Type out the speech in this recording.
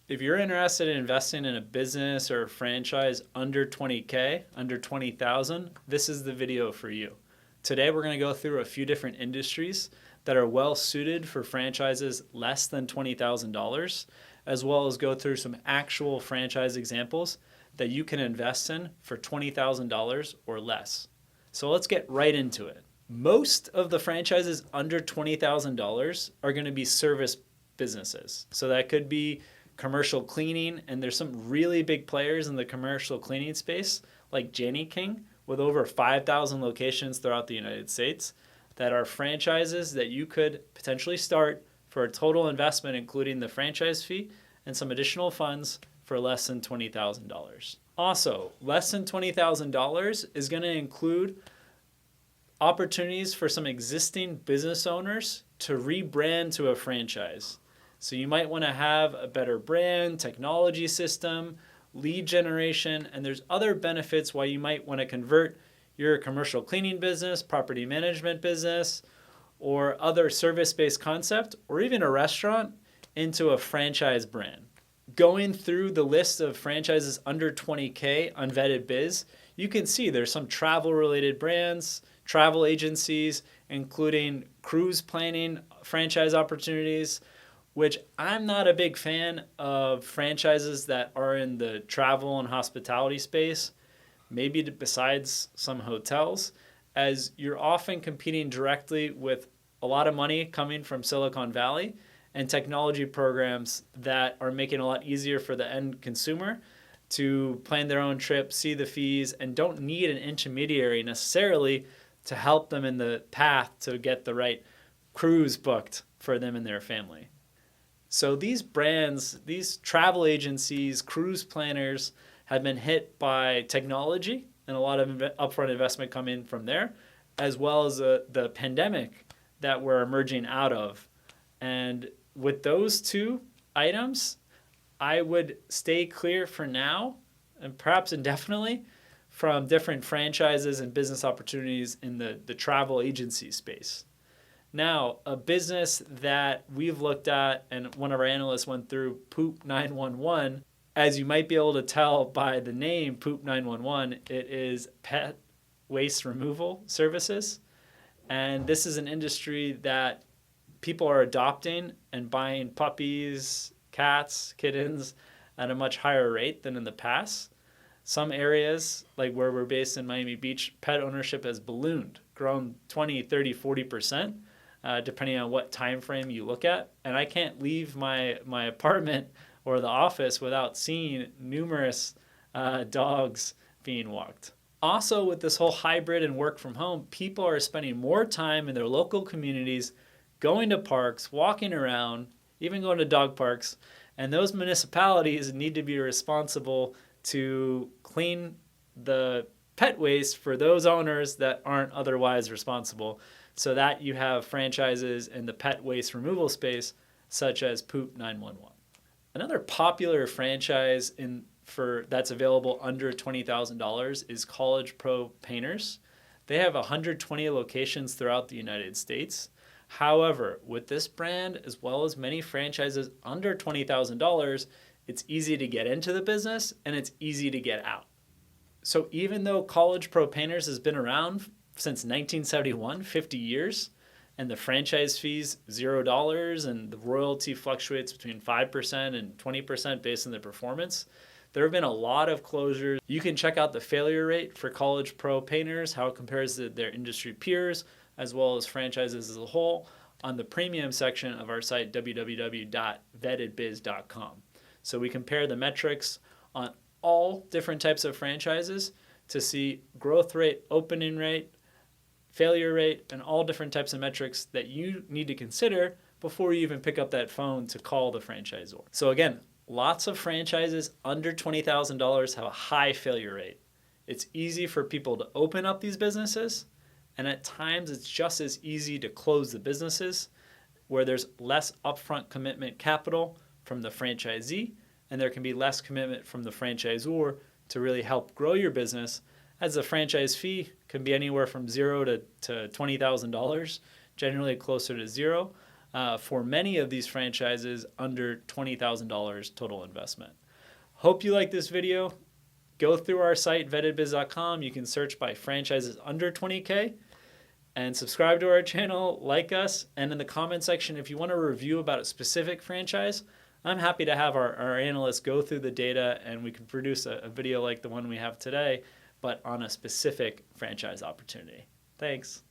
If you're interested in investing in a business or a franchise under 20K, under 20,000, this is the video for you. Today we're going to go through a few different industries that are well suited for franchises less than $20,000, as well as go through some actual franchise examples that you can invest in for $20,000 or less. So let's get right into it. Most of the franchises under $20,000 are going to be service businesses. So that could be commercial cleaning, and there's some really big players in the commercial cleaning space like King with over 5,000 locations throughout the United States that are franchises that you could potentially start for a total investment including the franchise fee and some additional funds for less than $20,000. Also, less than $20,000 is going to include opportunities for some existing business owners to rebrand to a franchise. So you might want to have a better brand, technology system, lead generation, and there's other benefits why you might want to convert your commercial cleaning business, property management business, or other service-based concept, or even a restaurant into a franchise brand. Going through the list of franchises under 20K on Vetted Biz, you can see there's some travel-related brands, travel agencies, including cruise planning franchise opportunities, which I'm not a big fan of franchises that are in the travel and hospitality space, maybe besides some hotels, as you're often competing directly with a lot of money coming from Silicon Valley and technology programs that are making it a lot easier for the end consumer to plan their own trip, see the fees, and don't need an intermediary necessarily to help them in the path to get the right cruise booked for them and their family. So these brands, these travel agencies, cruise planners have been hit by technology and a lot of upfront investment coming from there, as well as the pandemic that we're emerging out of. And with those two items, I would stay clear for now, and perhaps indefinitely, from different franchises and business opportunities in the travel agency space. Now, a business that we've looked at and one of our analysts went through, Poop 911, as you might be able to tell by the name Poop 911, it is pet waste removal services. And this is an industry that people are adopting and buying puppies, cats, kittens at a much higher rate than in the past. Some areas, like where we're based in Miami Beach, pet ownership has ballooned, grown 20, 30, 40%. Depending on what time frame you look at. And I can't leave my apartment or the office without seeing numerous dogs being walked. Also, with this whole hybrid and work from home, people are spending more time in their local communities, going to parks, walking around, even going to dog parks. And those municipalities need to be responsible to clean the pet waste for those owners that aren't otherwise responsible, so that you have franchises in the pet waste removal space, such as Poop 911. Another popular franchise that's available under $20,000 is College Pro Painters. They have 120 locations throughout the United States. However, with this brand, as well as many franchises under $20,000, it's easy to get into the business and it's easy to get out. So even though College Pro Painters has been around since 1971, 50 years, and the franchise fees $0 and the royalty fluctuates between 5% and 20% based on the performance, there have been a lot of closures. You can check out the failure rate for College Pro Painters, how it compares to their industry peers, as well as franchises as a whole, on the premium section of our site, www.vettedbiz.com. So we compare the metrics on all different types of franchises to see growth rate, opening rate, failure rate, and all different types of metrics that you need to consider before you even pick up that phone to call the franchisor. So again, lots of franchises under $20,000 have a high failure rate. It's easy for people to open up these businesses, and at times it's just as easy to close the businesses where there's less upfront commitment capital from the franchisee, and there can be less commitment from the franchisor to really help grow your business, as the franchise fee can be anywhere from $0 to $20,000, generally closer to 0. for many of these franchises under $20,000 total investment. Hope you like this video. Go through our site, vettedbiz.com. You can search by franchises under 20K and subscribe to our channel, like us, and in the comment section, if you want a review about a specific franchise, I'm happy to have our analysts go through the data and we can produce a video like the one we have today, but on a specific franchise opportunity. Thanks.